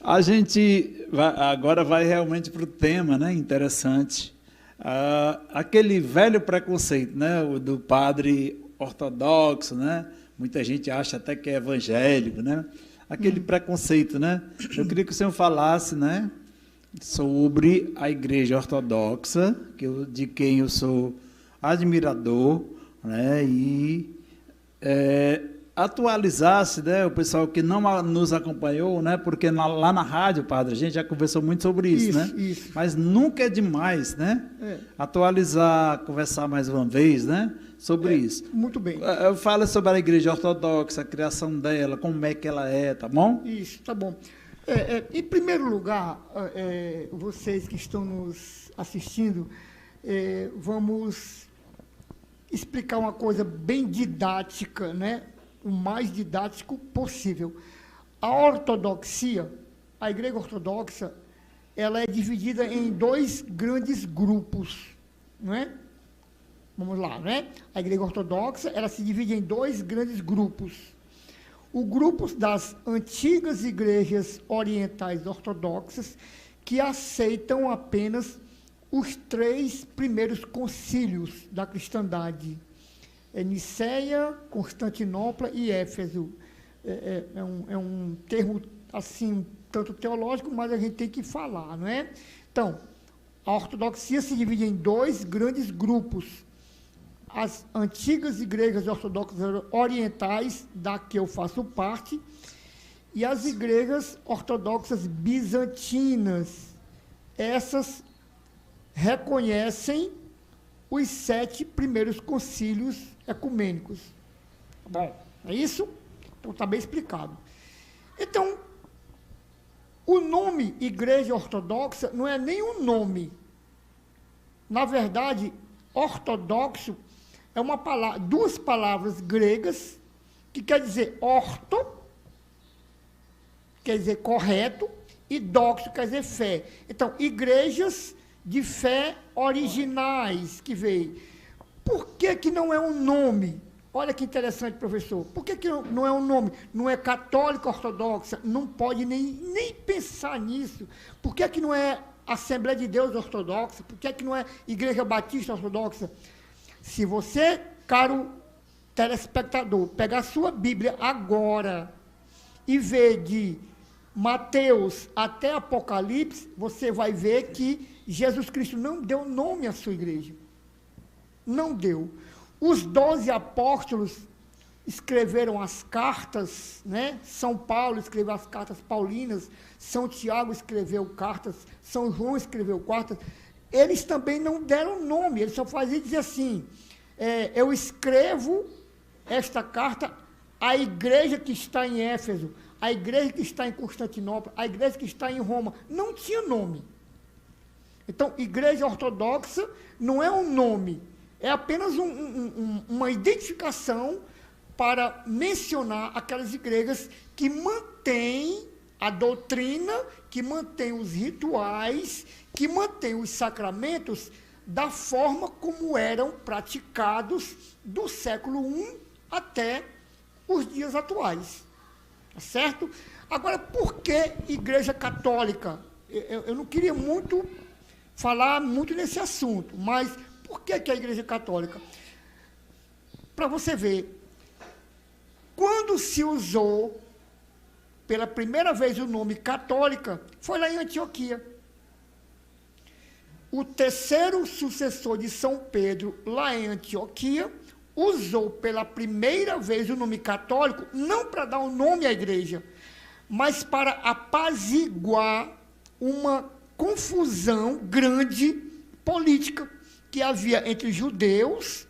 A gente agora vai realmente para o tema, né? Interessante. Aquele velho preconceito, né? O do padre ortodoxo, né? Muita gente acha até que é evangélico, né? Aquele preconceito, né? Eu queria que o senhor falasse, né? Sobre a Igreja Ortodoxa, de quem eu sou admirador, né? E atualizasse, né, o pessoal que não nos acompanhou, né, porque lá na rádio, padre, a gente já conversou muito sobre isso, né? Isso. Mas nunca é demais, né? Atualizar, conversar mais uma vez, né, sobre isso. Muito bem. Eu falo sobre a Igreja Ortodoxa, a criação dela, como é que ela é, tá bom? Isso, tá bom. Em primeiro lugar, vocês que estão nos assistindo, vamos explicar uma coisa bem didática, né? O mais didático possível. A ortodoxia, a Igreja Ortodoxa, ela é dividida em dois grandes grupos, não é? Vamos lá, né? A Igreja Ortodoxa, ela se divide em dois grandes grupos. O grupo das antigas igrejas orientais ortodoxas, que aceitam apenas os 3 primeiros concílios da cristandade. Niceia, Constantinopla e Éfeso. É um termo, assim, tanto teológico, mas a gente tem que falar, não é? Então, a ortodoxia se divide em dois grandes grupos. As antigas igrejas ortodoxas orientais, da que eu faço parte, e as igrejas ortodoxas bizantinas. Essas reconhecem os 7 primeiros concílios ecumênicos. Tá bom? É isso? Então está bem explicado. Então, o nome Igreja Ortodoxa não é nem um nome. Na verdade, ortodoxo é uma palavra, 2 palavras gregas, que quer dizer orto, quer dizer correto, e doxo quer dizer fé. Então, igrejas de fé originais que veio. Por que não é um nome? Olha que interessante, professor. Por que não é um nome? Não é católica ortodoxa? Não pode nem pensar nisso. Por que não é Assembleia de Deus ortodoxa? Por que não é Igreja Batista ortodoxa? Se você, caro telespectador, pegar a sua Bíblia agora e ver de Mateus até Apocalipse, você vai ver que Jesus Cristo não deu nome à sua igreja. Não deu. Os 12 apóstolos escreveram as cartas, né? São Paulo escreveu as cartas paulinas, São Tiago escreveu cartas, São João escreveu cartas. Eles também não deram nome, eles só faziam dizer assim, eu escrevo esta carta à igreja que está em Éfeso, à igreja que está em Constantinopla, à igreja que está em Roma. Não tinha nome. Então, Igreja Ortodoxa não é um nome, é apenas uma identificação para mencionar aquelas igrejas que mantêm a doutrina, que mantêm os rituais, que mantêm os sacramentos da forma como eram praticados do século I até os dias atuais. Tá certo? Agora, por que Igreja Católica? Eu não queria falar muito nesse assunto, mas por que a Igreja Católica? Para você ver, quando se usou pela primeira vez o nome católica, foi lá em Antioquia. O 3º sucessor de São Pedro, lá em Antioquia, usou pela primeira vez o nome católico, não para dar um nome à igreja, mas para apaziguar uma confusão grande política que havia entre judeus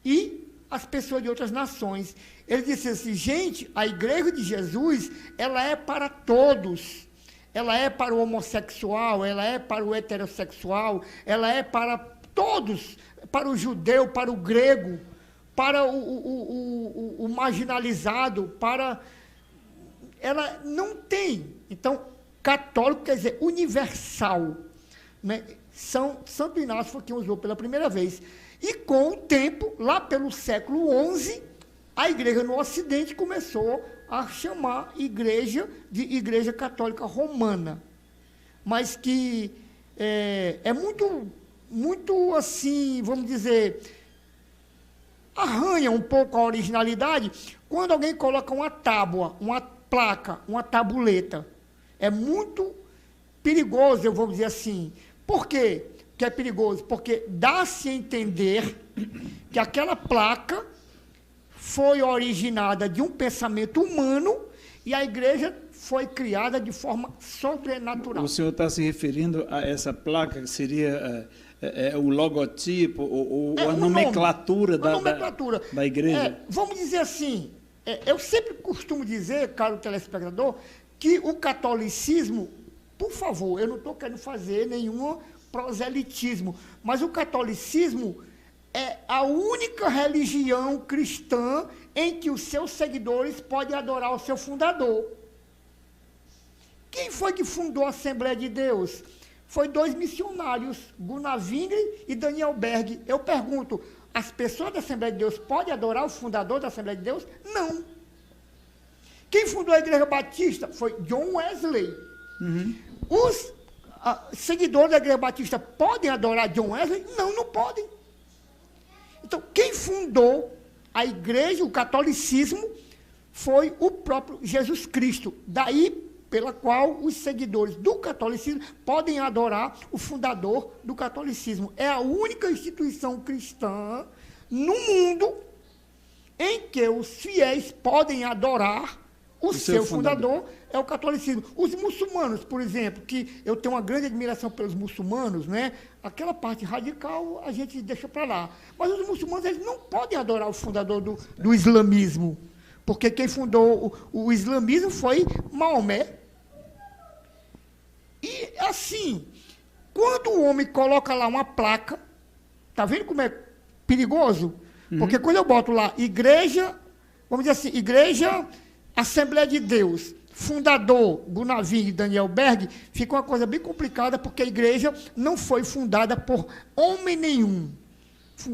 e as pessoas de outras nações. Ele disse assim, gente, a igreja de Jesus, ela é para todos. Ela é para o homossexual, ela é para o heterossexual, ela é para todos, para o judeu, para o grego, para o marginalizado, para... Ela não tem. Então, católico quer dizer universal. Né? Santo Inácio foi quem usou pela primeira vez. E com o tempo, lá pelo século XI, a igreja no Ocidente começou a chamar igreja de Igreja Católica Romana. Mas que é muito assim, vamos dizer, arranha um pouco a originalidade quando alguém coloca uma tábua, uma placa, uma tabuleta. É muito perigoso, eu vou dizer assim. Por quê que é perigoso? Porque dá-se a entender que aquela placa foi originada de um pensamento humano e a igreja foi criada de forma sobrenatural. O senhor está se referindo a essa placa que seria o logotipo ou a nomenclatura da igreja? Vamos dizer assim, eu sempre costumo dizer, caro telespectador, que o catolicismo, por favor, eu não estou querendo fazer nenhum proselitismo, mas o catolicismo é a única religião cristã em que os seus seguidores podem adorar o seu fundador. Quem foi que fundou a Assembleia de Deus? Foi 2 missionários, Gunnar Wingre e Daniel Berg. Eu pergunto, as pessoas da Assembleia de Deus podem adorar o fundador da Assembleia de Deus? Não. Quem fundou a Igreja Batista? Foi John Wesley. Uhum. Os seguidores da Igreja Batista podem adorar John Wesley? Não, não podem. Então, quem fundou a igreja, o catolicismo, foi o próprio Jesus Cristo. Daí, pela qual os seguidores do catolicismo podem adorar o fundador do catolicismo. É a única instituição cristã no mundo em que os fiéis podem adorar o seu fundador, é o catolicismo. Os muçulmanos, por exemplo, que eu tenho uma grande admiração pelos muçulmanos, né? Aquela parte radical a gente deixa para lá. Mas os muçulmanos, eles não podem adorar o fundador do islamismo, porque quem fundou o islamismo foi Maomé. E, assim, quando o homem coloca lá uma placa, tá vendo como é perigoso? Porque quando eu boto lá igreja, vamos dizer assim, igreja Assembleia de Deus, fundador Gunnar Wingre e Daniel Berg, fica uma coisa bem complicada, porque a igreja não foi fundada por homem nenhum.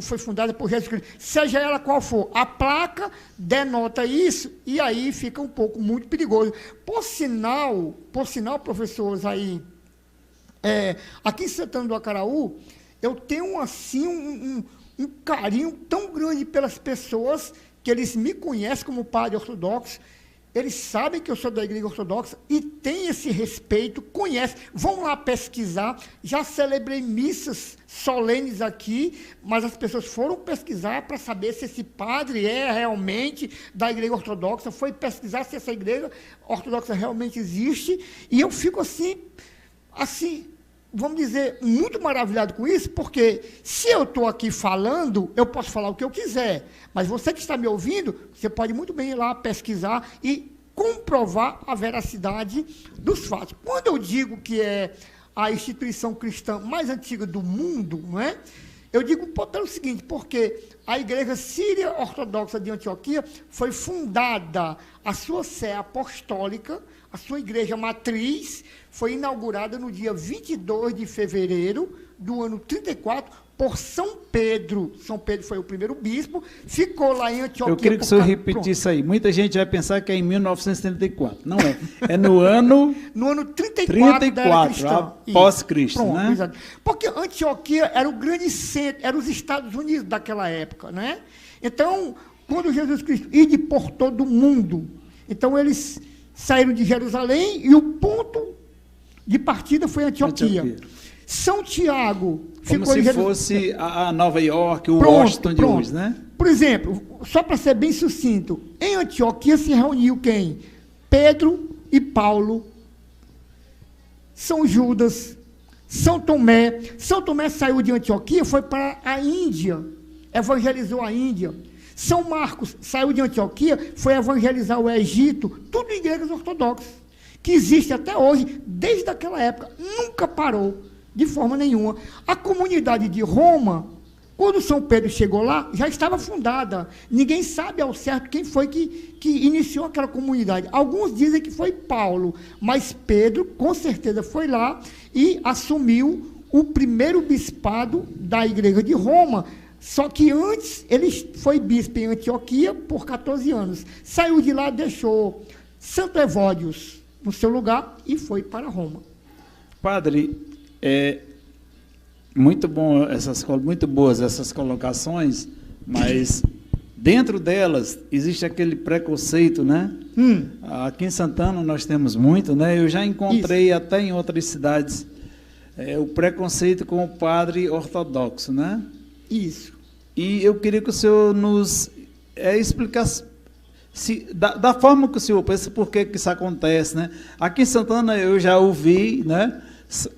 Foi fundada por Jesus Cristo. Seja ela qual for, a placa denota isso, e aí fica um pouco muito perigoso. Por sinal, professores, aí, aqui em Santana do Acaraú, eu tenho assim um carinho tão grande pelas pessoas que eles me conhecem como padre ortodoxo. Eles sabem que eu sou da Igreja Ortodoxa e têm esse respeito, conhecem, vão lá pesquisar. Já celebrei missas solenes aqui, mas as pessoas foram pesquisar para saber se esse padre é realmente da Igreja Ortodoxa, foi pesquisar se essa Igreja Ortodoxa realmente existe, e eu fico assim, vamos dizer, muito maravilhado com isso, porque se eu estou aqui falando, eu posso falar o que eu quiser, mas você que está me ouvindo, você pode muito bem ir lá pesquisar e comprovar a veracidade dos fatos. Quando eu digo que é a instituição cristã mais antiga do mundo, não é? Eu digo pelo seguinte, porque a Igreja Síria Ortodoxa de Antioquia foi fundada, a sua sé apostólica, a sua igreja matriz, foi inaugurada no dia 22 de fevereiro do ano 34, por São Pedro. São Pedro foi o primeiro bispo, ficou lá em Antioquia. Eu queria que o senhor repetisse isso aí. Muita gente vai pensar que é em 1934. Não é. É no ano... no ano 34 pós-Cristo, né? Exato. Porque Antioquia era o grande centro, era os Estados Unidos daquela época, né? Então, quando Jesus Cristo ia por todo o mundo, então eles saíram de Jerusalém e o ponto de partida foi Antioquia. São Tiago ficou como se fosse a Nova York, o Washington de hoje, né? Por exemplo, só para ser bem sucinto, em Antioquia se reuniu quem? Pedro e Paulo, São Judas, São Tomé. São Tomé saiu de Antioquia, foi para a Índia, evangelizou a Índia. São Marcos saiu de Antioquia, foi evangelizar o Egito, tudo igrejas ortodoxas, que existe até hoje, desde aquela época, nunca parou, de forma nenhuma. A comunidade de Roma, quando São Pedro chegou lá, já estava fundada. Ninguém sabe ao certo quem foi que iniciou aquela comunidade. Alguns dizem que foi Paulo, mas Pedro, com certeza, foi lá e assumiu o primeiro bispado da Igreja de Roma. Só que antes, ele foi bispo em Antioquia por 14 anos. Saiu de lá, deixou Santo Evódios no seu lugar e foi para Roma. Padre, muito boas essas colocações, mas dentro delas existe aquele preconceito, né? Aqui em Santana nós temos muito, né? Eu já encontrei até em outras cidades o preconceito com o padre ortodoxo, né? Isso. E eu queria que o senhor nos explicasse da forma que o senhor pensa, por que isso acontece, né? Aqui em Santana eu já ouvi, né?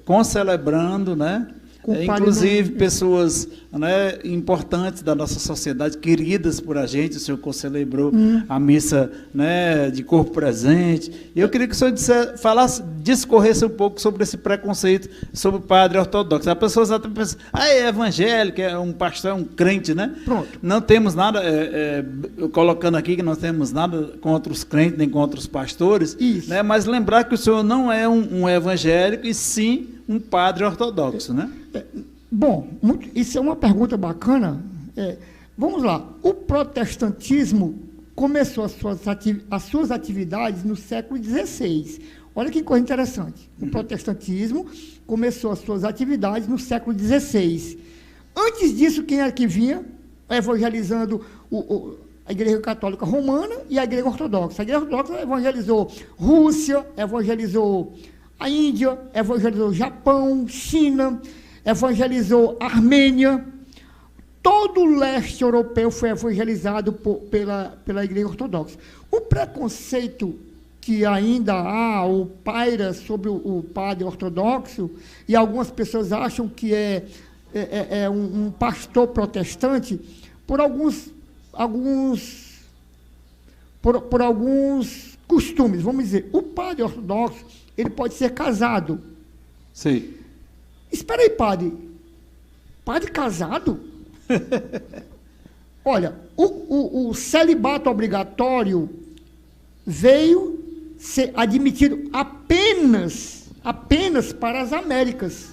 Concelebrando, né? Inclusive pessoas, né, importantes da nossa sociedade, queridas por a gente. O senhor concelebrou a missa, né, de corpo presente. E eu queria que o senhor discorresse um pouco sobre esse preconceito sobre o padre ortodoxo. As pessoas até pensam, é evangélico, é um pastor, é um crente, né? Pronto. Não temos nada, colocando aqui que não temos nada contra os crentes, nem contra os pastores, né? Mas lembrar que o senhor não é um evangélico, e sim um padre ortodoxo, né? Bom, isso é uma pergunta bacana. Vamos lá. O protestantismo começou as suas atividades no século XVI. Olha que coisa interessante. O protestantismo começou as suas atividades no século XVI. Antes disso, quem era que vinha evangelizando a Igreja Católica Romana e a Igreja Ortodoxa? A Igreja Ortodoxa evangelizou Rússia, evangelizou a Índia, evangelizou Japão, China, evangelizou Armênia. Todo o leste europeu foi evangelizado pela Igreja Ortodoxa. O preconceito que ainda há, ou paira sobre o padre ortodoxo, e algumas pessoas acham que é um pastor protestante, por alguns costumes. Vamos dizer, o padre ortodoxo, ele pode ser casado. Sim. Espera aí, padre. Padre casado? Olha, o celibato obrigatório veio ser admitido apenas para as Américas.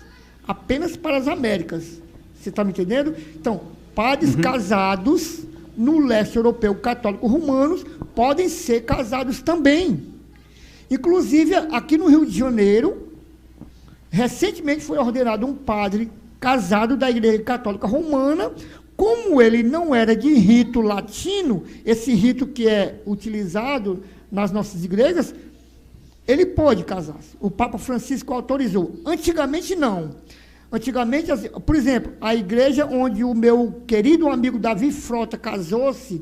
Apenas para as Américas. Você está me entendendo? Então, padres casados no leste europeu católico romanos podem ser casados também. Inclusive, aqui no Rio de Janeiro, recentemente foi ordenado um padre casado da Igreja Católica Romana. Como ele não era de rito latino, esse rito que é utilizado nas nossas igrejas, ele pode casar. O Papa Francisco autorizou. Antigamente, não. Antigamente, por exemplo, a igreja onde o meu querido amigo Davi Frota casou-se,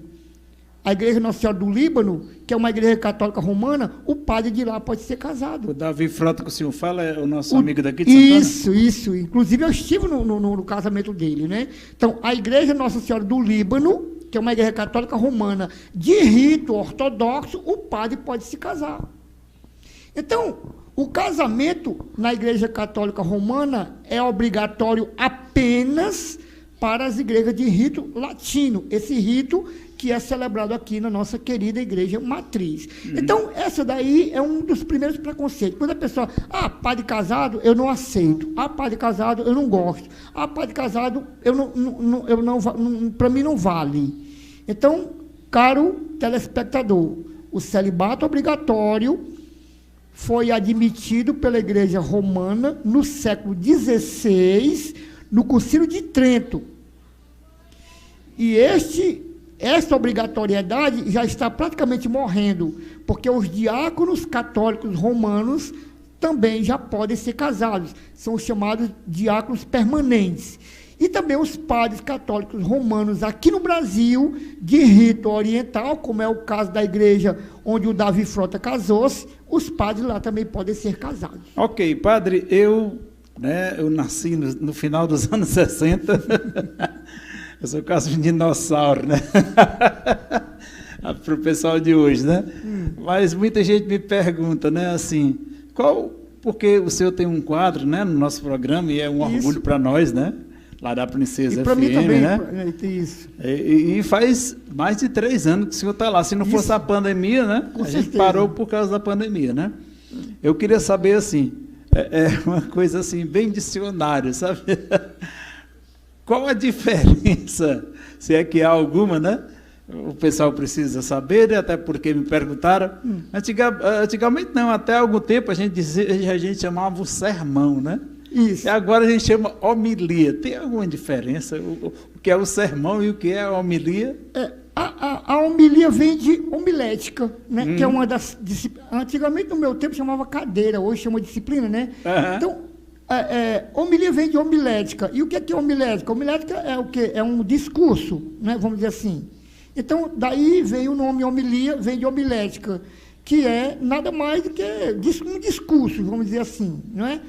a Igreja Nossa Senhora do Líbano, que é uma igreja católica romana, o padre de lá pode ser casado. O Davi Frota que o senhor fala é o nosso amigo daqui de Santana? Isso. Inclusive, eu estive no casamento dele, né? Então, a Igreja Nossa Senhora do Líbano, que é uma igreja católica romana de rito ortodoxo, o padre pode se casar. Então, o casamento na Igreja Católica Romana é obrigatório apenas para as igrejas de rito latino, esse rito que é celebrado aqui na nossa querida igreja matriz. Então, essa daí é um dos primeiros preconceitos. Quando a pessoa, padre casado, eu não aceito. Padre casado, eu não gosto. Padre casado, para mim não vale. Então, caro telespectador, o celibato obrigatório foi admitido pela Igreja Romana no século XVI, no Concílio de Trento. E esta obrigatoriedade já está praticamente morrendo, porque os diáconos católicos romanos também já podem ser casados, são os chamados diáconos permanentes. E também os padres católicos romanos aqui no Brasil, de rito oriental, como é o caso da igreja onde o Davi Frota casou-se, os padres lá também podem ser casados. Ok, padre, eu nasci no final dos anos 60, eu sou quase um dinossauro, né? Para o pessoal de hoje, né? Mas muita gente me pergunta, né, assim, porque o senhor tem um quadro, né, no nosso programa, e é um orgulho para nós, né? Lá da Princesa FM, mim também, né? Isso. E faz mais de 3 anos que o senhor está lá. Se não fosse a pandemia, né? Com gente parou por causa da pandemia, né? Eu queria saber, assim, uma coisa assim, bem dicionário, sabe? qual a diferença, se é que há alguma, né? O pessoal precisa saber, até porque me perguntaram. Antigamente não, até algum tempo a gente chamava o sermão, né? Isso. E agora a gente chama homilia. Tem alguma diferença? O que é o sermão e o que é a homilia? A homilia vem de homilética, né? Que é uma das disciplinas. Antigamente, no meu tempo, chamava cadeira, hoje chama disciplina, né? Então, homilia vem de homilética. E o que é homilética? Homilética é o quê? É um discurso, né? Vamos dizer assim. Então, daí veio o nome homilia, vem de homilética, que é nada mais do que um discurso, vamos dizer assim, não é?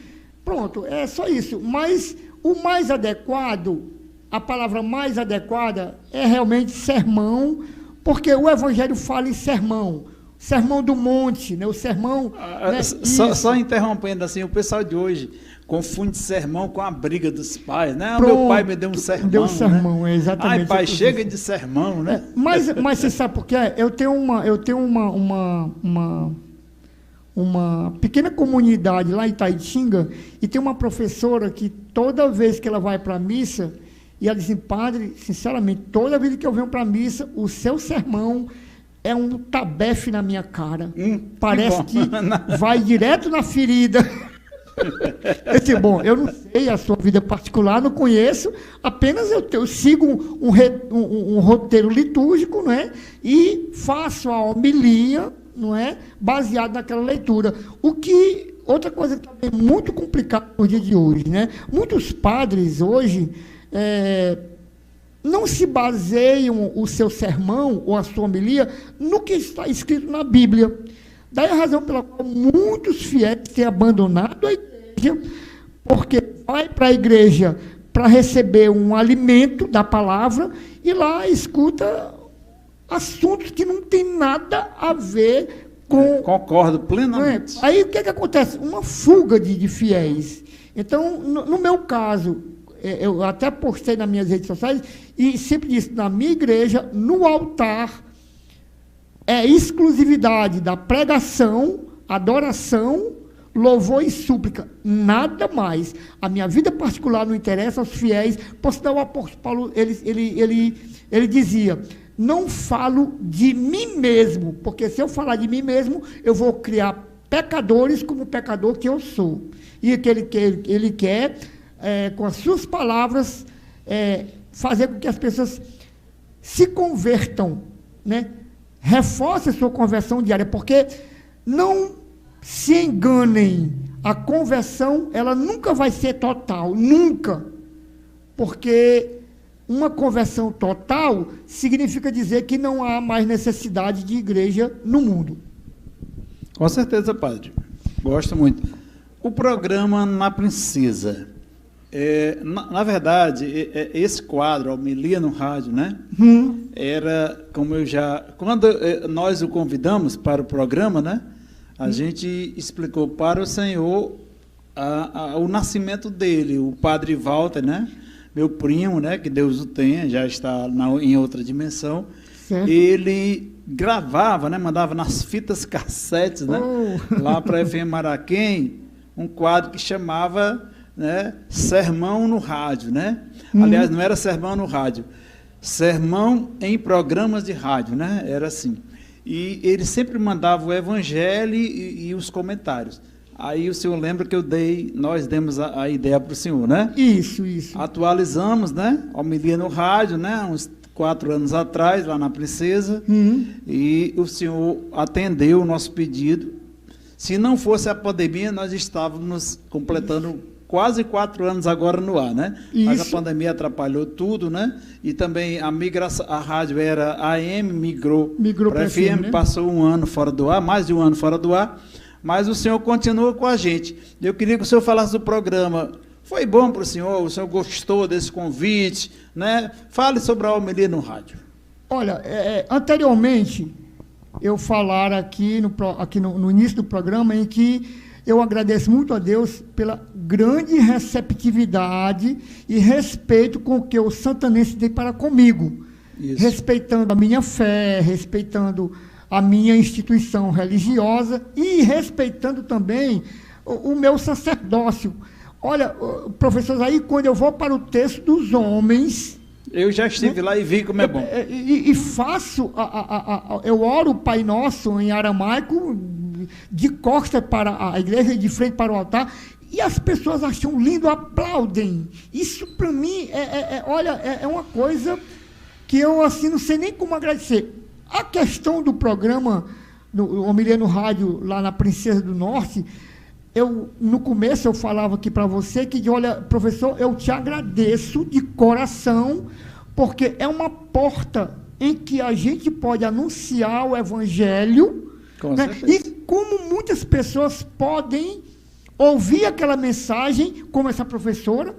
Pronto, é só isso. Mas o mais adequado, a palavra mais adequada é realmente sermão, porque o Evangelho fala em sermão. Sermão do monte, né? O sermão... né? Só interrompendo assim, o pessoal de hoje confunde sermão com a briga dos pais, né? Pronto, meu pai me deu um sermão, deu um sermão, né? exatamente. Ai, pai, chega de sermão, né? Mas você sabe por quê? Eu tenho uma pequena comunidade lá em Itaitinga, e tem uma professora que toda vez que ela vai para a missa, e ela diz assim, padre, sinceramente, toda vez que eu venho para a missa, o seu sermão é um tabefe na minha cara. Parece que vai direto na ferida. Eu disse, bom, eu não sei a sua vida particular, não conheço, apenas eu sigo um roteiro litúrgico, não é? E faço a homilia, não é? Baseado naquela leitura. Outra coisa que é muito complicada no dia de hoje, né? Muitos padres hoje não se baseiam o seu sermão ou a sua homilia no que está escrito na Bíblia. Daí a razão pela qual muitos fiéis têm abandonado a igreja, porque vai para a igreja para receber um alimento da palavra e lá escuta assuntos que não tem nada a ver com... Concordo plenamente. Aí o que acontece? Uma fuga de fiéis. Então, no meu caso, eu até postei nas minhas redes sociais e sempre disse, na minha igreja, no altar, é exclusividade da pregação, adoração, louvor e súplica, nada mais. A minha vida particular não interessa aos fiéis. Por sinal, o apóstolo Paulo, ele dizia, não falo de mim mesmo, porque se eu falar de mim mesmo, eu vou criar pecadores como o pecador que eu sou. E que ele quer, com as suas palavras, fazer com que as pessoas se convertam, né? Reforce a sua conversão diária, porque não se enganem, a conversão, ela nunca vai ser total, nunca, porque uma conversão total significa dizer que não há mais necessidade de igreja no mundo. Com certeza, padre, gosto muito. O programa Na Princesa, na verdade, esse quadro, a homilia no rádio, né? Era, como quando nós o convidamos para o programa, né? A gente explicou para o senhor o nascimento dele, o padre Walter, né? Meu primo, né? Que Deus o tenha, já está em outra dimensão. Certo. Ele gravava, né? Mandava nas fitas cassetes, né? Lá para a FM Maraquém, um quadro que chamava, né, Sermão no Rádio, né? Aliás, não era sermão no rádio, sermão em programas de rádio, né? Era assim. E ele sempre mandava o evangelho e os comentários. Aí o senhor lembra que nós demos a ideia para o senhor, né? Isso. Atualizamos, né? Homilia no rádio, né? Uns 4 anos atrás, lá na Princesa. E o senhor atendeu o nosso pedido. Se não fosse a pandemia, nós estávamos completando quase 4 anos agora no ar, né? Isso. Mas a pandemia atrapalhou tudo, né? E também a rádio era AM, migrou para FM, né? Passou um ano fora do ar, mais de um ano fora do ar, mas o senhor continua com a gente. Eu queria que o senhor falasse do programa. Foi bom para o senhor gostou desse convite, né? Fale sobre a homilia no rádio. Olha, anteriormente, eu falar aqui no início do programa em que eu agradeço muito a Deus pela grande receptividade e respeito com que o santanense tem para comigo. Isso. Respeitando a minha fé, respeitando a minha instituição religiosa e respeitando também o meu sacerdócio. Olha, professor, aí quando eu vou para o texto dos homens... Eu já estive lá e vi como é bom. E faço, eu oro o Pai Nosso em aramaico, de costas para a igreja, de frente para o altar, e as pessoas acham lindo, aplaudem. Isso, para mim, olha, é uma coisa que eu, assim, não sei nem como agradecer. A questão do programa, no Homilia no Rádio, lá na Princesa do Norte, no começo eu falava aqui para você que, olha, professor, eu te agradeço de coração, porque é uma porta em que a gente pode anunciar o Evangelho, né? E como muitas pessoas podem ouvir aquela mensagem, como essa professora,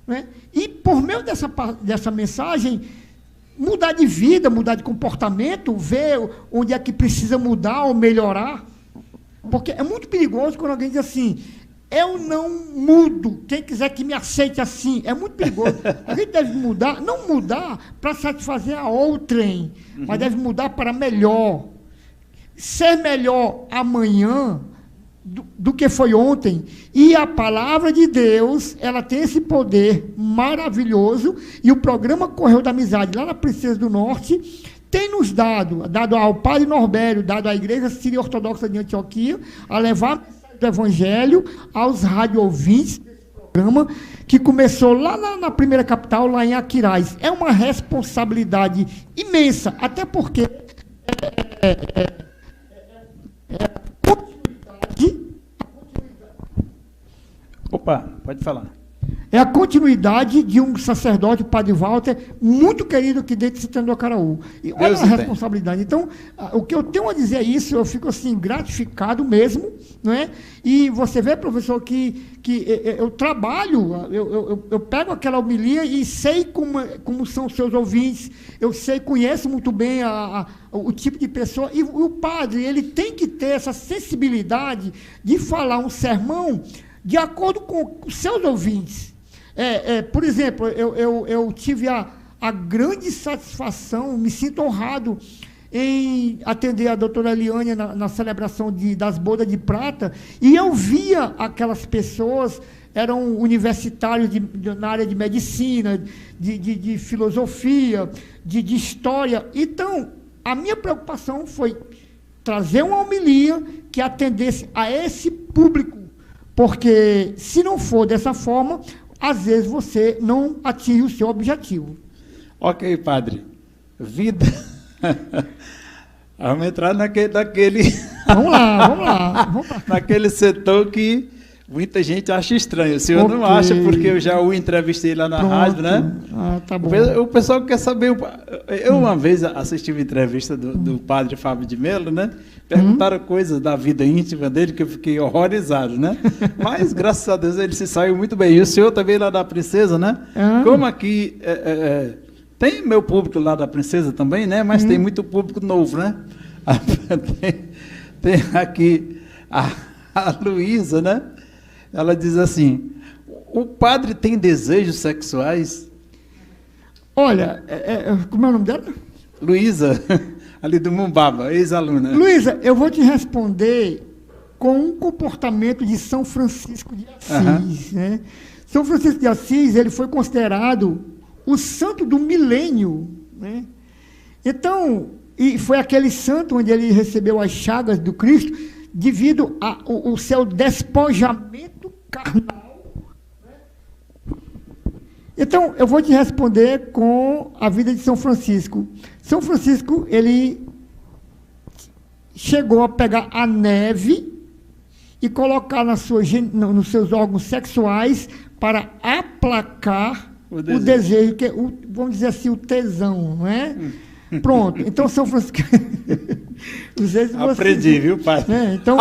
né? E por meio dessa mensagem, mudar de vida, mudar de comportamento, ver onde é que precisa mudar ou melhorar. Porque é muito perigoso quando alguém diz assim, eu não mudo, quem quiser que me aceite assim, é muito perigoso. A gente deve mudar, não mudar para satisfazer a outrem, mas deve mudar para melhor. Ser melhor amanhã do que foi ontem. E a palavra de Deus, ela tem esse poder maravilhoso, e o programa Correio da Amizade, lá na Princesa do Norte, tem nos dado ao Padre Norbério, dado à Igreja Síria Ortodoxa de Antioquia, a levar a mensagem do Evangelho aos rádio-ouvintes desse programa, que começou lá na primeira capital, lá em Aquiraz. É uma responsabilidade imensa, até porque Opa, pode falar. É a continuidade de um sacerdote, o Padre Walter, muito querido aqui dentro de Santana do Acaraú. E olha a responsabilidade. Então, o que eu tenho a dizer é isso, eu fico assim, gratificado mesmo, não é? E você vê, professor, que eu trabalho, eu pego aquela homilia e sei como são os seus ouvintes, conheço muito bem o tipo de pessoa, e o padre, ele tem que ter essa sensibilidade de falar um sermão de acordo com os seus ouvintes. Por exemplo, eu tive a grande satisfação, me sinto honrado em atender a doutora Eliane na celebração das bodas de prata, e eu via aquelas pessoas, eram universitários na área de medicina, de filosofia, de história. Então, a minha preocupação foi trazer uma homilia que atendesse a esse público, porque, se não for dessa forma, às vezes você não atinge o seu objetivo. Ok, padre. Vida. Vamos entrar naquele... Vamos lá. Naquele setor que muita gente acha estranho. O senhor não acha, porque eu já o entrevistei lá na rádio, né? Tá bom. O pessoal quer saber... Eu uma vez assisti uma entrevista do padre Fábio de Mello, né? Perguntaram coisas da vida íntima dele que eu fiquei horrorizado, né? Mas, graças a Deus, ele se saiu muito bem. E o senhor também lá da Princesa, né? Como aqui... tem meu público lá da Princesa também, né? Mas tem muito público novo, né? Tem aqui a Luísa, né? Ela diz assim, o padre tem desejos sexuais? Olha, como é o nome dela? Luísa, ali do Mumbaba, ex-aluna. Luísa, eu vou te responder com um comportamento de São Francisco de Assis. Né? São Francisco de Assis, ele foi considerado o santo do milênio. Né? Então, e foi aquele santo onde ele recebeu as chagas do Cristo devido ao seu despojamento carnal. Né? Então, eu vou te responder com a vida de São Francisco. São Francisco, ele chegou a pegar a neve e colocar nos seus órgãos sexuais para aplacar o desejo, que vamos dizer assim, o tesão, não é? Pronto, então São Francisco... Aprendi, viu, pai? Então,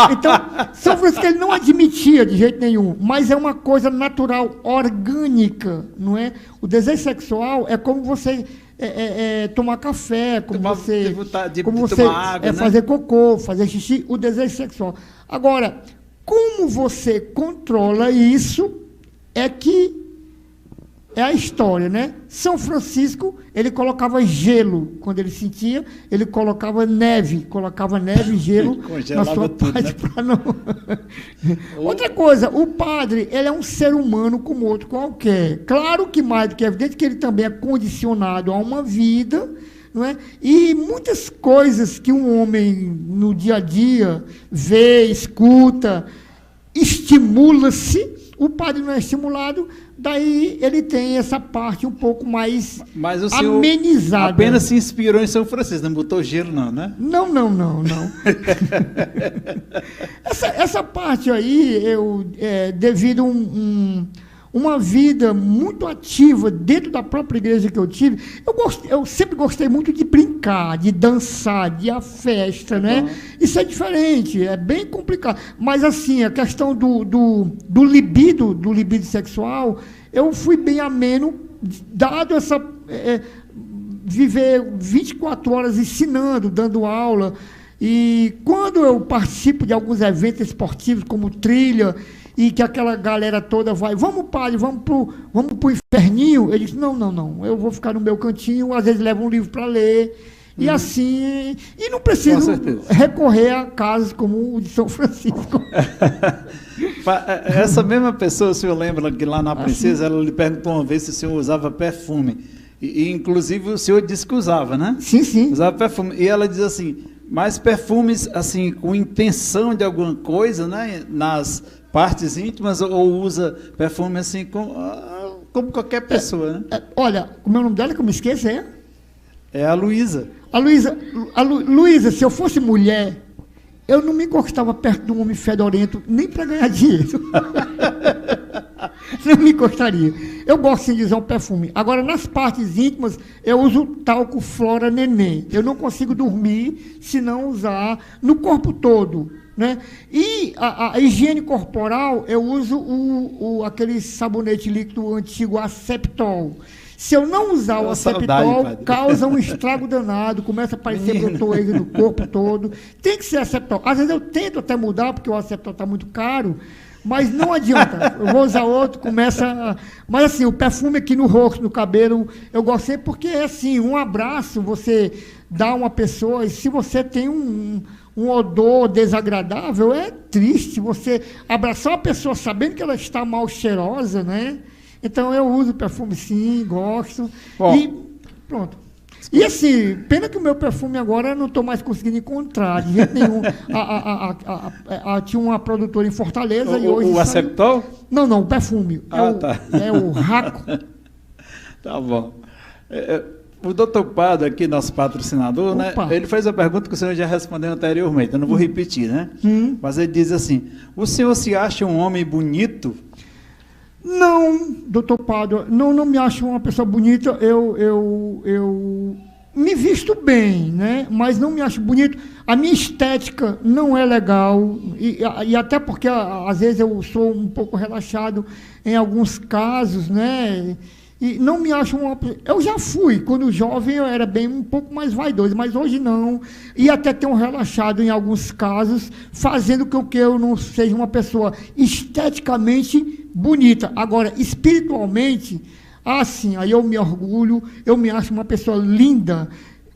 São Francisco ele não admitia de jeito nenhum, mas é uma coisa natural, orgânica, não é? O desejo sexual é como você tomar café, como você tomar água, né? fazer cocô, fazer xixi, o desejo sexual. Agora, como você controla isso é que é a história, né? São Francisco, ele colocava gelo quando ele sentia, ele colocava neve e gelo na sua parte para não... Outra coisa, o padre, ele é um ser humano como outro qualquer. Claro que mais do que é evidente que ele também é condicionado a uma vida, não é? E muitas coisas que um homem no dia a dia vê, escuta, estimula-se, o padre não é estimulado, daí ele tem essa parte um pouco mais Mas o senhor amenizada. apenas se inspirou em São Francisco, não botou gelo não, né? Não. essa parte aí, devido uma vida muito ativa dentro da própria igreja que eu tive, eu sempre gostei muito de brincar, de dançar, de ir à festa, né? Isso é diferente, é bem complicado. Mas, assim, a questão do libido sexual, eu fui bem ameno, dado essa... viver 24 horas ensinando, dando aula, e quando eu participo de alguns eventos esportivos, como trilha, e que aquela galera toda vai, vamos, padre, vamos pro inferninho. Ele disse, não, eu vou ficar no meu cantinho, às vezes levo um livro para ler, e assim, e não preciso recorrer a casos como o de São Francisco. Essa mesma pessoa, o senhor lembra que lá na Princesa, ela lhe perguntou uma vez se o senhor usava perfume, e inclusive o senhor disse que usava, né? Sim. Usava perfume, e ela diz assim, mas perfumes, assim, com intenção de alguma coisa, né, nas partes íntimas, ou usa perfume assim como qualquer pessoa, né? Olha, como é o nome dela que eu me esqueço, É a Luísa. Luísa, se eu fosse mulher, eu não me encostava perto de um homem fedorento nem para ganhar dinheiro. Não me encostaria. Eu gosto sim de usar um perfume. Agora, nas partes íntimas, eu uso talco Flora Neném. Eu não consigo dormir se não usar no corpo todo, né? E a higiene corporal, eu uso aquele sabonete líquido antigo, Aceptol. Se eu não usar o Aceptol, causa um estrago danado, começa a aparecer brotoeira no corpo todo. Tem que ser Aceptol. Às vezes eu tento até mudar, porque o Aceptol está muito caro, mas não adianta. Eu vou usar outro, Mas assim, o perfume aqui no rosto, no cabelo, eu gostei porque é assim, um abraço, você dá a uma pessoa, e se você tem um odor desagradável, é triste você abraçar uma pessoa sabendo que ela está mal cheirosa, né? Então, eu uso perfume sim, gosto. Bom, e pronto. E assim, pena que o meu perfume agora eu não estou mais conseguindo encontrar, de jeito nenhum. Tinha uma produtora em Fortaleza e hoje... O Aceptol? Não, o perfume. Tá. É o Raco. Tá bom. O doutor Padre, aqui, nosso patrocinador, né, ele fez a pergunta que o senhor já respondeu anteriormente, eu não vou repetir, né? Mas ele diz assim, o senhor se acha um homem bonito? Não, doutor Padre, não me acho uma pessoa bonita, eu me visto bem, né? Mas não me acho bonito. A minha estética não é legal, e até porque, às vezes, eu sou um pouco relaxado em alguns casos, né? E não me acho uma... Eu já fui, quando jovem eu era bem um pouco mais vaidoso, mas hoje não. E até tenho relaxado em alguns casos, fazendo com que eu não seja uma pessoa esteticamente bonita. Agora, espiritualmente, assim, aí eu me orgulho, eu me acho uma pessoa linda.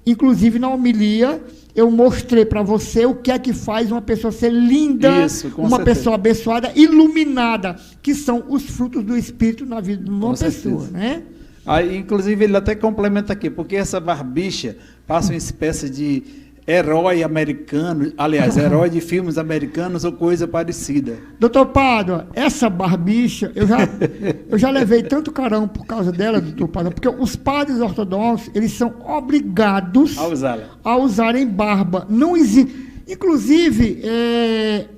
Inclusive, na homilia, eu mostrei para você o que é que faz uma pessoa ser linda, uma pessoa abençoada, iluminada, que são os frutos do Espírito na vida de uma pessoa, né? Aí, inclusive, ele até complementa aqui, porque essa barbicha passa uma espécie de herói americano, aliás, herói de filmes americanos ou coisa parecida. Doutor Pádua, essa barbicha, eu já levei tanto carão por causa dela, doutor Pádua, porque os padres ortodoxos, eles são obrigados a usarem barba. Não existe. Inclusive,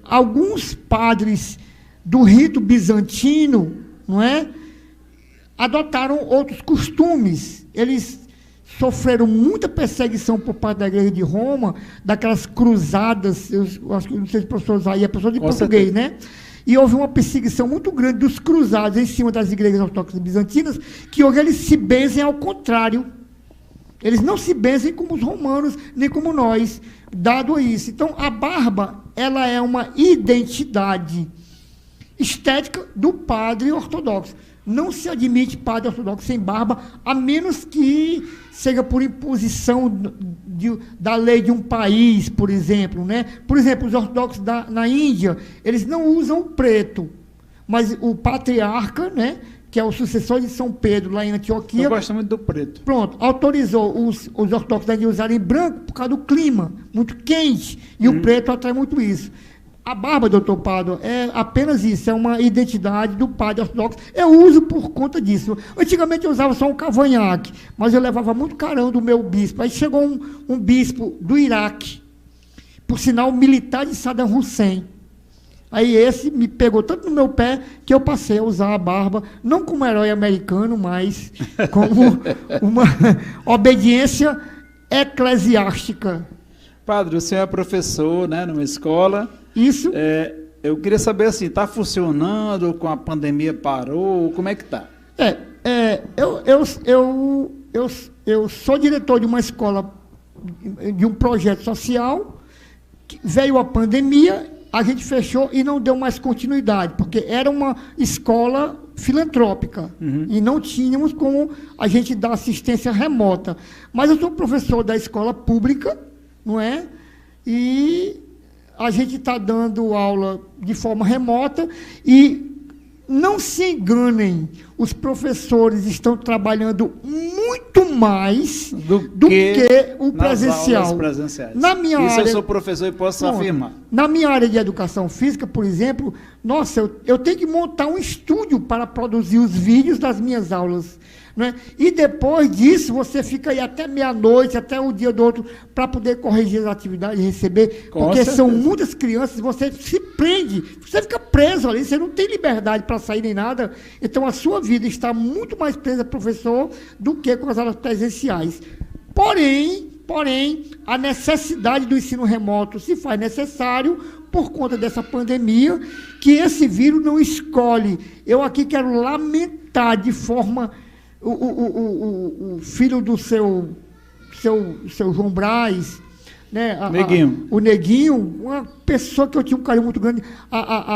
alguns padres do rito bizantino, não é, adotaram outros costumes. Eles sofreram muita perseguição por parte da igreja de Roma, daquelas cruzadas, eu acho que não sei se o professor aí é professor de português, né? E houve uma perseguição muito grande dos cruzados em cima das igrejas ortodoxas bizantinas, que hoje eles se benzem ao contrário. Eles não se benzem como os romanos, nem como nós, dado isso. Então, a barba, ela é uma identidade estética do padre ortodoxo. não se admite padre ortodoxo sem barba, a menos que seja por imposição da lei de um país, por exemplo, né? Por exemplo, os ortodoxos na Índia, eles não usam o preto, mas o patriarca, né, que é o sucessor de São Pedro, lá em Antioquia... Eu gosto muito do preto. Pronto, autorizou os ortodoxos da Índia usarem branco por causa do clima, muito quente, e o preto atrai muito isso. A barba, doutor Pádua, é apenas isso, é uma identidade do padre ortodoxo. Eu uso por conta disso. Antigamente eu usava só um cavanhaque, mas eu levava muito carão do meu bispo. Aí chegou um bispo do Iraque, por sinal militar de Saddam Hussein. Aí esse me pegou tanto no meu pé que eu passei a usar a barba, não como herói americano, mas como uma obediência eclesiástica. Padre, o senhor é professor, né, numa escola. Isso. Eu queria saber assim, está funcionando, com a pandemia parou, como é que está? Eu sou diretor de uma escola, de um projeto social, veio a pandemia, a gente fechou e não deu mais continuidade, porque era uma escola filantrópica, e não tínhamos como a gente dar assistência remota. Mas eu sou professor da escola pública, não é? E a gente está dando aula de forma remota e não se enganem, os professores estão trabalhando muito mais do que o presencial. Aulas presenciais. Na minha área, eu sou professor e posso afirmar. Na minha área de educação física, por exemplo, nossa, eu tenho que montar um estúdio para produzir os vídeos das minhas aulas. Né? E depois disso, você fica aí até meia-noite, até o dia do outro, para poder corrigir as atividades e receber, porque são muitas crianças, você se prende, você fica preso ali, você não tem liberdade para sair nem nada, então a sua vida está muito mais presa, professor, do que com as aulas presenciais. Porém, a necessidade do ensino remoto se faz necessário por conta dessa pandemia, que esse vírus não escolhe. Eu aqui quero lamentar de forma... O filho do seu João Brás, né? Neguinho. O Neguinho, uma pessoa que eu tinha um carinho muito grande,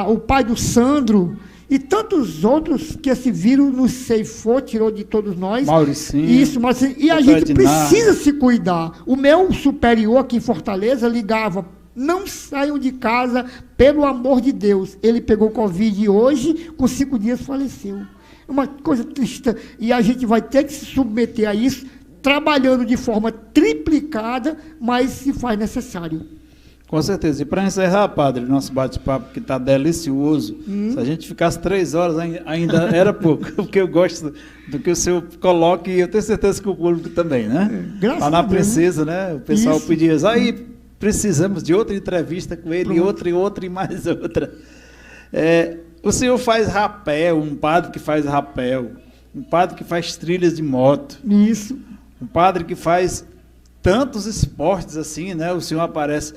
o pai do Sandro, e tantos outros que esse vírus nos ceifou, tirou de todos nós. Mauricinho. Isso, mas e a gente precisa se cuidar. O meu superior aqui em Fortaleza ligava: não saiam de casa, pelo amor de Deus. Ele pegou Covid e hoje, com 5 dias, faleceu. Uma coisa triste, e a gente vai ter que se submeter a isso, trabalhando de forma triplicada, mas se faz necessário. Com certeza. E para encerrar, padre, nosso bate-papo que está delicioso, se a gente ficasse 3 horas ainda era pouco, porque eu gosto do que o senhor coloca, e eu tenho certeza que o público também, né? Graças lá na a Deus, Princesa, né? O pessoal isso. pedia, aí precisamos de outra entrevista com ele, outra e mais outra. O senhor faz rapel, um padre que faz rapel, um padre que faz trilhas de moto. Isso. Um padre que faz tantos esportes assim, né? O senhor aparece...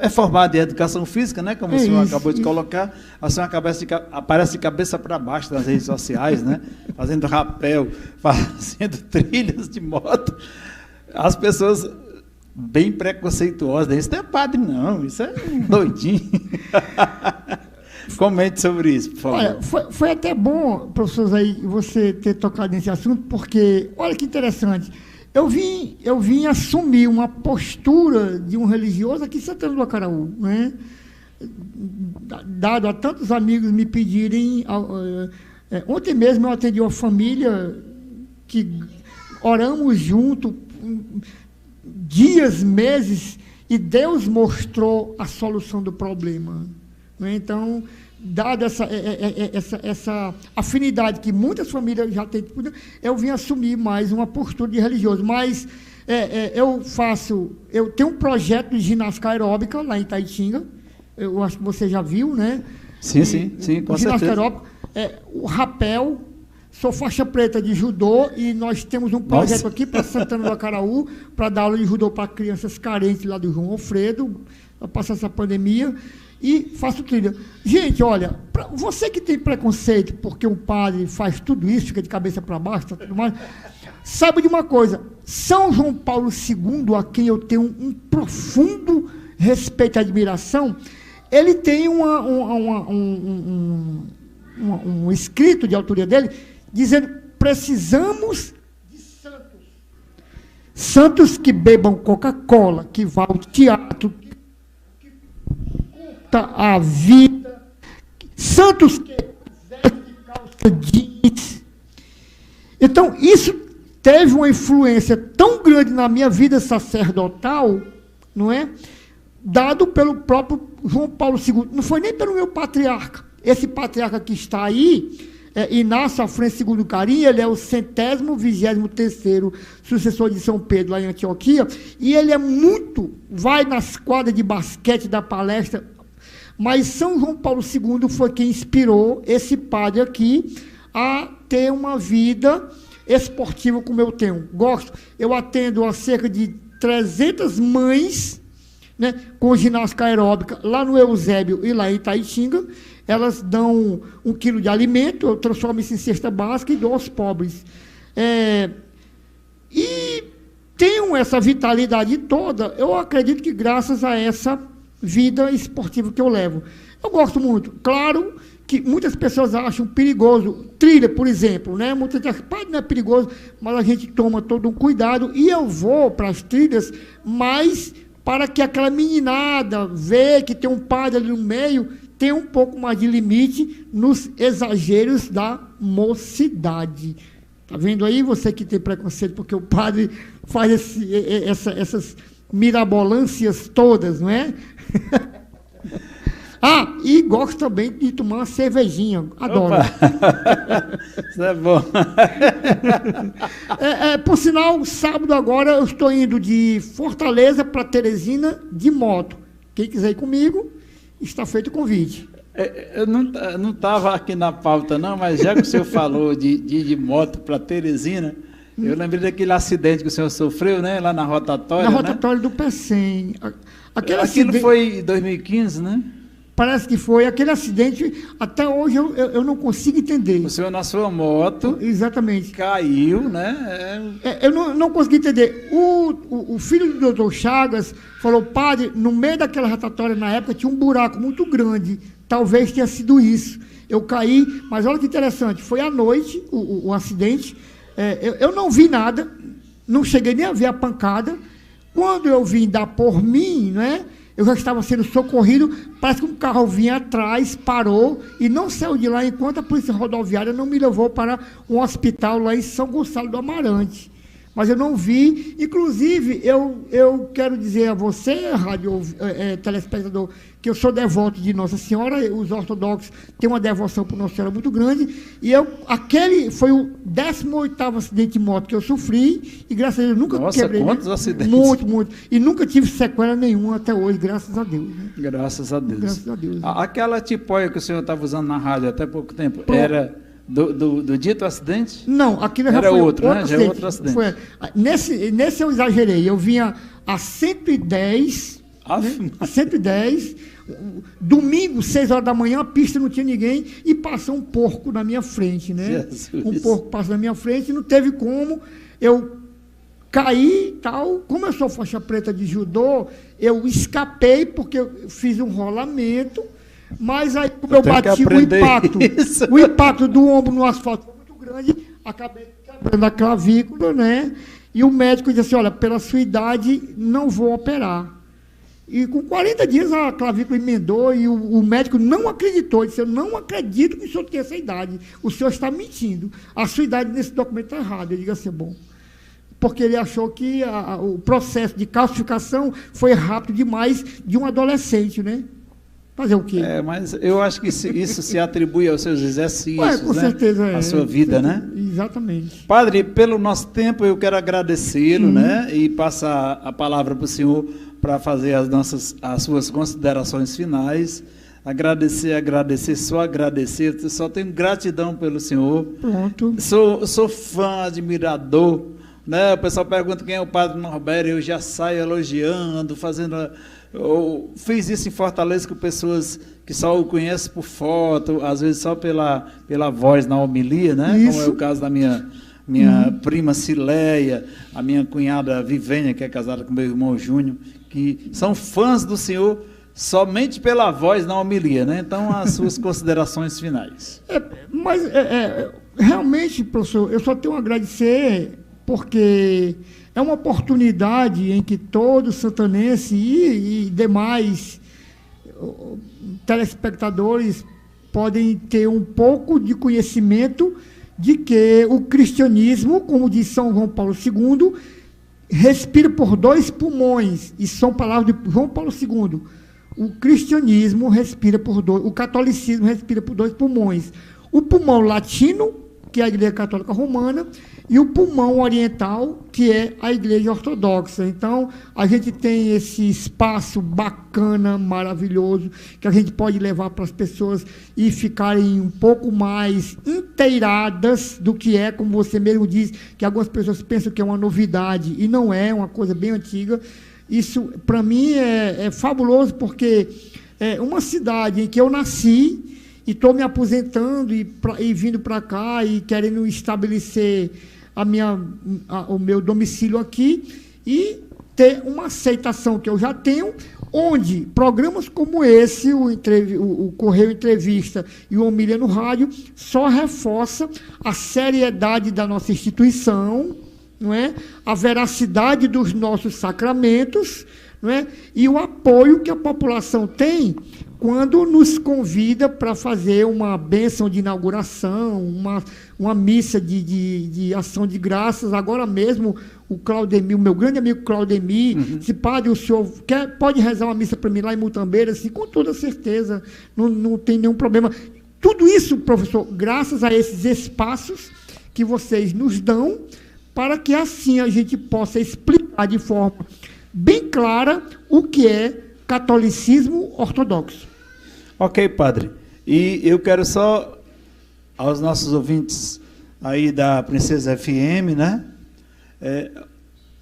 É formado em educação física, né? Como o senhor acabou de colocar. O senhor aparece de cabeça para baixo nas redes sociais, né? Fazendo rapel, fazendo trilhas de moto. As pessoas bem preconceituosas. Isso não é padre, não. Isso é um doidinho. Comente sobre isso, por favor. Olha, foi até bom, professor, aí, você ter tocado nesse assunto, porque, olha que interessante, eu vim assumir uma postura de um religioso aqui em Santana do Acaraú, né? Dado a tantos amigos me pedirem, ontem mesmo eu atendi uma família que oramos junto, dias, meses, e Deus mostrou a solução do problema. Então, dada essa afinidade que muitas famílias já têm, eu vim assumir mais uma postura de religioso. Mas eu tenho um projeto de ginástica aeróbica lá em Itaitinga, eu acho que você já viu, né? Sim, com ginástica certeza. Aeróbica, o rapel, sou faixa preta de judô e nós temos um projeto aqui para Santana do Acaraú, para dar aula de judô para crianças carentes lá do João Alfredo, para passar essa pandemia. E faço trilha. Gente, olha, você que tem preconceito porque um padre faz tudo isso, fica de cabeça para baixo, tudo mais, saiba de uma coisa: São João Paulo II, a quem eu tenho um profundo respeito e admiração, ele tem uma um escrito de autoria dele, dizendo: precisamos de santos. Santos que bebam Coca-Cola, que vá ao teatro, que curta a vida. Santos que vestem de calça jeans. Então, isso teve uma influência tão grande na minha vida sacerdotal, não é? Dado pelo próprio João Paulo II. Não foi nem pelo meu patriarca. Esse patriarca que está aí, Inácio Afrense II Carim, ele é o 123º sucessor de São Pedro, lá em Antioquia, e ele vai nas quadras de basquete da palestra, mas São João Paulo II foi quem inspirou esse padre aqui a ter uma vida esportiva como eu tenho. Gosto. Eu atendo a cerca de 300 mães, né, com ginástica aeróbica, lá no Eusébio e lá em Itaitinga. Elas dão 1 quilo de alimento, eu transformo isso em cesta básica e dou aos pobres. E tenho essa vitalidade toda, eu acredito que graças a essa vida esportiva que eu levo. Eu gosto muito. Claro que muitas pessoas acham perigoso. Trilha, por exemplo, né? Muitas dizem: padre, não é perigoso, mas a gente toma todo um cuidado. E eu vou para as trilhas, mas para que aquela meninada vê que tem um padre ali no meio, tenha um pouco mais de limite nos exageros da mocidade. Está vendo aí? Você que tem preconceito porque o padre faz essas mirabolâncias todas, não é? E gosto também de tomar uma cervejinha. Adoro. Isso é bom. Por sinal, sábado agora eu estou indo de Fortaleza para Teresina de moto. Quem quiser ir comigo, está feito o convite. Eu não estava aqui na pauta, não, mas já que o senhor falou de moto para Teresina, eu lembrei daquele acidente que o senhor sofreu, né, lá na rotatória. Na rotatória, né? Do Pecém. Aquilo foi em 2015, né? Parece que foi. Aquele acidente, até hoje eu não consigo entender. O senhor na sua moto. Exatamente. Caiu, né? Eu não consegui entender. O filho do doutor Chagas falou: padre, no meio daquela rotatória, na época, tinha um buraco muito grande. Talvez tenha sido isso. Eu caí, mas olha que interessante. Foi à noite o acidente. Eu não vi nada. Não cheguei nem a ver a pancada. Quando eu vim dar por mim, né? Eu já estava sendo socorrido, parece que um carro vinha atrás, parou e não saiu de lá enquanto a polícia rodoviária não me levou para um hospital lá em São Gonçalo do Amarante. Mas eu não vi. Inclusive, eu quero dizer a você, telespectador, que eu sou devoto de Nossa Senhora. Os ortodoxos têm uma devoção por Nossa Senhora muito grande. E aquele foi o 18º acidente de moto que eu sofri. E graças a Deus nunca quebrei. Quantos acidentes? Muito. E nunca tive sequela nenhuma até hoje, graças a Deus. Né? Graças a Deus. Graças a Deus. Aquela tipóia que o senhor estava usando na rádio até pouco tempo, era do dito acidente? Não, aquilo já era foi outro, né? Já é outro acidente. Foi, nesse eu exagerei. Eu vinha a 110, né? A 110, domingo, 6 horas da manhã, a pista não tinha ninguém e passou um porco na minha frente, né? Jesus. Um porco passou na minha frente e não teve como. Eu caí e tal. Como eu sou faixa preta de judô, eu escapei porque eu fiz um rolamento. Mas aí, como eu bati o impacto do ombro no asfalto foi muito grande, acabei quebrando a clavícula, né? E o médico disse assim: olha, pela sua idade, não vou operar. E com 40 dias a clavícula emendou e o médico não acreditou. Ele disse: eu não acredito que o senhor tenha essa idade. O senhor está mentindo. A sua idade nesse documento está errada. Eu digo assim: bom. Porque ele achou que o processo de calcificação foi rápido demais de um adolescente, né? Fazer o quê? Mas eu acho que isso se atribui aos seus exercícios, com certeza, à sua vida, né? Exatamente. Padre, pelo nosso tempo, eu quero agradecê-lo, né? E passar a palavra para o senhor para fazer as suas considerações finais. Agradecer, só agradecer. Eu só tenho gratidão pelo senhor. Pronto. Sou fã, admirador, né? O pessoal pergunta quem é o Padre Norberto, eu já saio elogiando, fazendo... Eu fiz isso em Fortaleza com pessoas que só o conhecem por foto, às vezes só pela voz na homilia, né? Isso. Como é o caso da minha prima Cileia, a minha cunhada Vivênia, que é casada com meu irmão Júnior, que são fãs do senhor somente pela voz na homilia, né? Então, as suas considerações finais. Mas, realmente, professor, eu só tenho a agradecer, porque é uma oportunidade em que todo santanense e demais telespectadores podem ter um pouco de conhecimento de que o cristianismo, como diz São João Paulo II, respira por 2 pulmões, e são palavras de João Paulo II. O cristianismo respira por 2, o catolicismo respira por 2 pulmões. O pulmão latino, que é a Igreja Católica Romana, e o pulmão oriental, que é a Igreja Ortodoxa. Então, a gente tem esse espaço bacana, maravilhoso, que a gente pode levar para as pessoas e ficarem um pouco mais inteiradas do que é, como você mesmo diz, que algumas pessoas pensam que é uma novidade, e não é, uma coisa bem antiga. Isso, para mim, é fabuloso, porque é uma cidade em que eu nasci, e estou me aposentando e vindo para cá e querendo estabelecer o meu domicílio aqui e ter uma aceitação que eu já tenho, onde programas como esse, o Correio Entrevista e o Homilia no Rádio, só reforça a seriedade da nossa instituição, não é? A veracidade dos nossos sacramentos, não é? E o apoio que a população tem quando nos convida para fazer uma bênção de inauguração, uma missa de ação de graças. Agora mesmo, o Claudemir, o meu grande amigo Claudemir, disse: padre, o senhor pode rezar uma missa para mim lá em Mutambeira? Assim, com toda certeza, não tem nenhum problema. Tudo isso, professor, graças a esses espaços que vocês nos dão, para que assim a gente possa explicar de forma bem clara o que é catolicismo ortodoxo. Ok, padre. E eu quero só, aos nossos ouvintes aí da Princesa FM, né?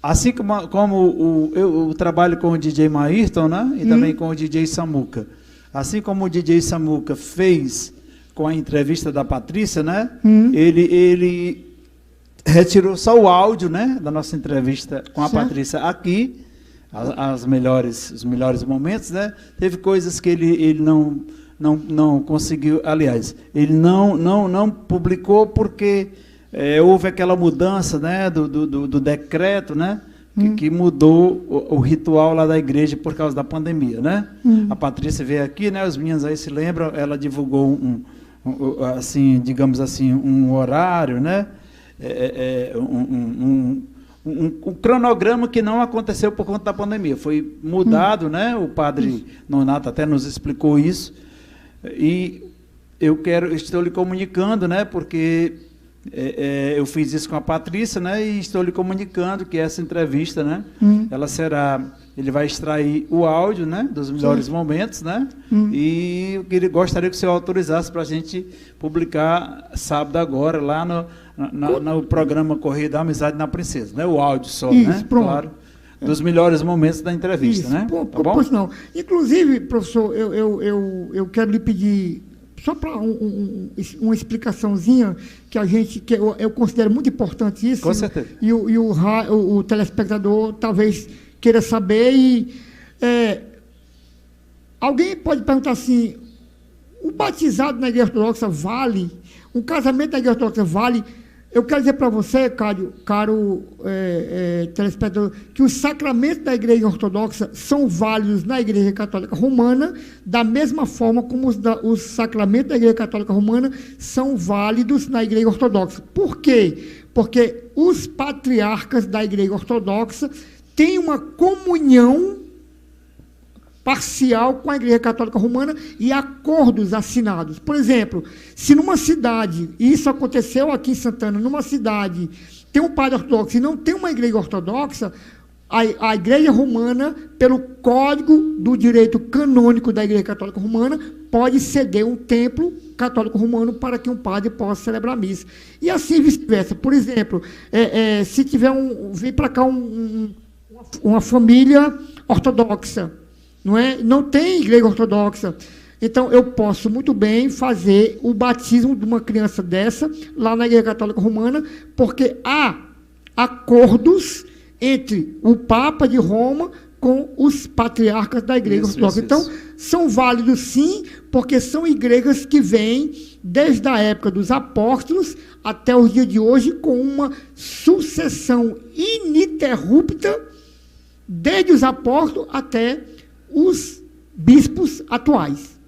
Assim como eu trabalho com o DJ Maírton, né? E também com o DJ Samuca. Assim como o DJ Samuca fez com a entrevista da Patrícia, né? Ele retirou só o áudio, né? Da nossa entrevista com a Patrícia aqui. Os melhores momentos, né? Teve coisas que ele não conseguiu, aliás, ele não publicou porque houve aquela mudança, né, do decreto, né, que mudou o ritual lá da igreja por causa da pandemia, né? A Patrícia veio aqui, né, os meninos aí se lembram, ela divulgou assim, digamos assim, um horário, né, um cronograma que não aconteceu por conta da pandemia. Foi mudado, né? O padre Nonato até nos explicou isso. E estou lhe comunicando, né? Porque eu fiz isso com a Patrícia, né? E estou lhe comunicando que essa entrevista, né? Ele vai extrair o áudio, né? Dos melhores momentos, né? E eu gostaria que o senhor autorizasse para a gente publicar sábado agora, lá no programa Correio da Amizade na Princesa, né? O áudio só, isso, né? Pronto. Claro. Dos melhores momentos da entrevista, isso, né? Tá bom? Pois não. Inclusive, professor, eu quero lhe pedir, só para uma explicaçãozinha, que eu considero muito importante isso. Com certeza. E o telespectador talvez queira saber. Alguém pode perguntar assim: o batizado na Igreja Ortodoxa vale? Um casamento na Igreja Ortodoxa vale? Eu quero dizer para você, caro telespectador, que os sacramentos da Igreja Ortodoxa são válidos na Igreja Católica Romana, da mesma forma como os sacramentos da Igreja Católica Romana são válidos na Igreja Ortodoxa. Por quê? Porque os patriarcas da Igreja Ortodoxa têm uma comunhão parcial com a Igreja Católica Romana e acordos assinados. Por exemplo, se numa cidade, e isso aconteceu aqui em Santana, numa cidade tem um padre ortodoxo e não tem uma igreja ortodoxa, a Igreja Romana, pelo Código do Direito Canônico da Igreja Católica Romana, pode ceder um templo católico romano para que um padre possa celebrar a missa. E assim vice-versa. Por exemplo, se tiver vem para cá uma família ortodoxa, não tem igreja ortodoxa, então eu posso muito bem fazer o batismo de uma criança dessa lá na Igreja Católica Romana, porque há acordos entre o Papa de Roma com os patriarcas da Igreja Ortodoxa. Então, são válidos sim, porque são igrejas que vêm desde a época dos apóstolos até os dias de hoje, com uma sucessão ininterrupta, desde os apóstolos até os bispos atuais.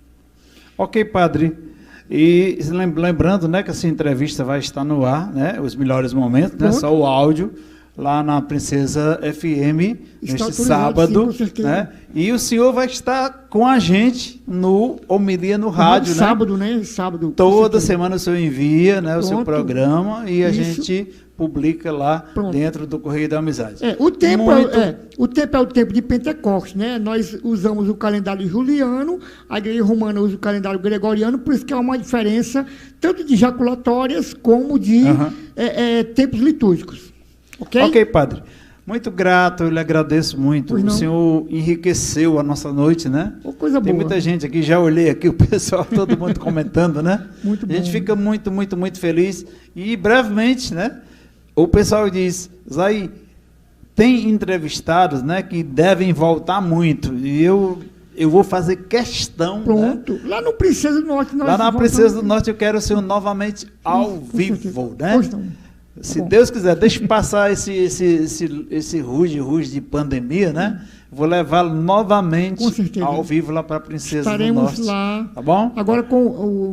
Ok, padre. E lembrando, né, que essa entrevista vai estar no ar, né, os melhores momentos, né, só o áudio, lá na Princesa FM, neste sábado, sim, né? E o senhor vai estar com a gente no Homilia no Rádio, sábado, né? Sábado. Toda semana o senhor envia, né, o seu programa e a gente publica lá dentro do Correio da Amizade. O tempo é o tempo de Pentecostes, né? Nós usamos o calendário juliano, a Igreja Romana usa o calendário gregoriano, por isso que há uma diferença tanto de jaculatórias como de tempos litúrgicos. Ok, padre. Muito grato, eu lhe agradeço muito. O senhor enriqueceu a nossa noite, né? Coisa boa. Tem muita gente aqui, já olhei aqui, o pessoal, todo mundo comentando, né? Muito bom. A gente fica muito, muito, muito feliz. E brevemente, né? O pessoal diz, Zay, tem entrevistados, né, que devem voltar muito. E eu vou fazer questão. Pronto. Né? Lá no Princesa do Norte. Lá na Princesa do Norte eu quero o senhor novamente ao vivo, né? Se Deus quiser, deixa eu passar esse ruge de pandemia, né? Vou levá-lo novamente ao vivo lá para a Princesa do Norte. Estaremos lá. Tá bom? Agora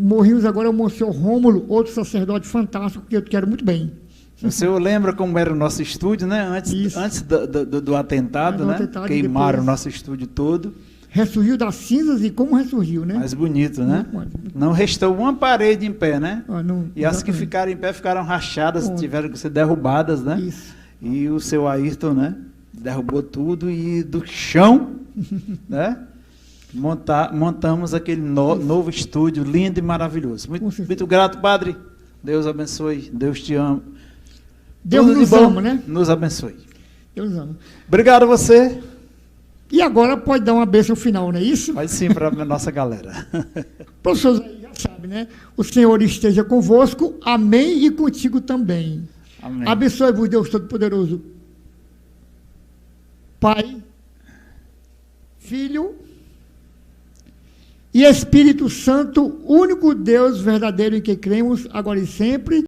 morrimos agora o Monsenhor Rômulo, outro sacerdote fantástico que eu quero muito bem. O senhor lembra como era o nosso estúdio, né? Antes do atentado, né? Queimaram o nosso estúdio todo. Ressurgiu das cinzas e como ressurgiu, né? Mais bonito, né? Não restou uma parede em pé, né? E as que ficaram em pé ficaram rachadas, tiveram que ser derrubadas, né? Isso. E o seu Ayrton, né? Derrubou tudo e do chão, né? Montamos aquele novo estúdio lindo e maravilhoso. Muito grato, padre. Deus abençoe. Deus te ama. Deus nos ama, né? Nos abençoe. Deus ama. Obrigado a você. E agora pode dar uma bênção final, não é isso? Pode sim, para a nossa galera. Professor, já sabe, né? O Senhor esteja convosco, amém, e contigo também. Amém. Abençoe-vos, Deus Todo-Poderoso, Pai, Filho e Espírito Santo, único Deus verdadeiro em que cremos, agora e sempre.